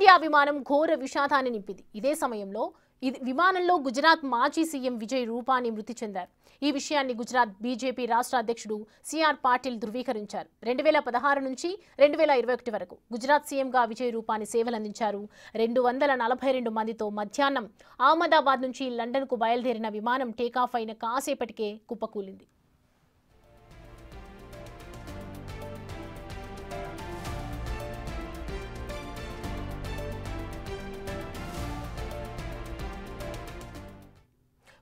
Air విమానం ఘోర విషాదాన్ని నింపింది. ఇదే సమయంలో విమానంలో గుజరాత్ మాజీ సీఎం విజయ్ రూపానీ మృతి చెందారు. ఈ విషయాన్ని గుజరాత్ బీజేపీ రాష్ట్ర అధ్యక్షుడు సిఆర్ పాటిల్ ధృవీకరించారు. 2016 నుంచి 2021 వరకు గుజరాత్ సీఎంగా విజయ్ రూపానీ సేవలందించారు. 242 మందితో మధ్యాహ్నం అహ్మదాబాద్ నుంచి లండన్కు బయలుదేరిన విమానం టేకాఫ్ అయిన కాసేపటికే కుప్పకూలింది.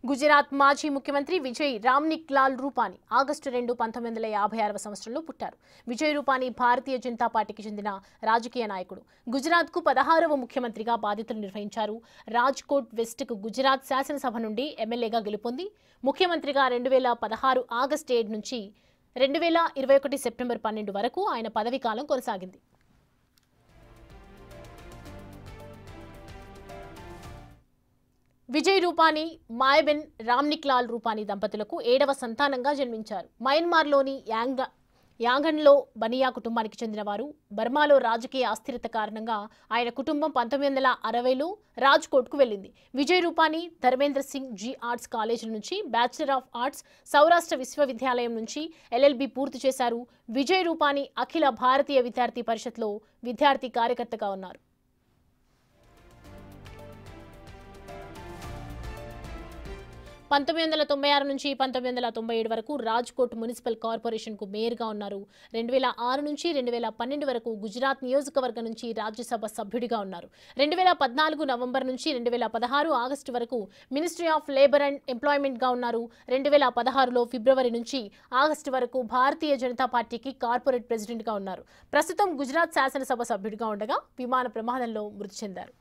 గుజరాత్ మాజీ ముఖ్యమంత్రి విజయ్ రామ్నిక్ లాల్ రూపానీ ఆగస్టు 2, 1956వ సంవత్సరంలో పుట్టారు. విజయ్ రూపానీ భారతీయ జనతా పార్టీకి చెందిన రాజకీయ నాయకుడు. గుజరాత్కు 16వ ముఖ్యమంత్రిగా బాధ్యతలు నిర్వహించారు. రాజ్కోట్ వెస్ట్కు గుజరాత్ శాసనసభ నుండి ఎమ్మెల్యేగా గెలుపొంది ముఖ్యమంత్రిగా 2016 ఆగస్టు 7 నుంచి 2021 సెప్టెంబర్ 12 వరకు ఆయన పదవీకాలం కొనసాగింది. విజయ్ రూపానీ మాయబెన్ రామ్నిక్ లాల్ రూపానీ దంపతులకు 7వ సంతానంగా జన్మించారు. మయన్మార్లోని యాంగన్లో బనియా కుటుంబానికి చెందినవారు. బర్మాలో రాజకీయ అస్థిరత కారణంగా ఆయన కుటుంబం 1960లో రాజ్కోట్కు వెళ్ళింది. విజయ్ రూపానీ ధర్మేంద్ర సింగ్ జీ ఆర్ట్స్ కాలేజీ నుంచి బ్యాచిలర్ ఆఫ్ ఆర్ట్స్, సౌరాష్ట్ర విశ్వవిద్యాలయం నుంచి LLB పూర్తి చేశారు. విజయ్ రూపానీ అఖిల భారతీయ విద్యార్థి పరిషత్లో విద్యార్థి కార్యకర్తగా ఉన్నారు. 1996 నుంచి 1997 వరకు రాజ్కోట్ మున్సిపల్ కార్పొరేషన్కు మేయర్గా ఉన్నారు. 2006 నుంచి 2012 వరకు గుజరాత్ నియోజకవర్గం నుంచి రాజ్యసభ సభ్యుడిగా ఉన్నారు. 2014 నవంబర్ నుంచి 2016 ఆగస్టు వరకు మినిస్ట్రీ ఆఫ్ లేబర్ అండ్ ఎంప్లాయ్మెంట్గా ఉన్నారు. 2016లో ఫిబ్రవరి నుంచి ఆగస్టు వరకు భారతీయ జనతా పార్టీకి కార్పొరేట్ ప్రెసిడెంట్గా ఉన్నారు. ప్రస్తుతం గుజరాత్ శాసనసభ సభ్యుడిగా ఉండగా విమాన ప్రమాదంలో మృతి చెందారు.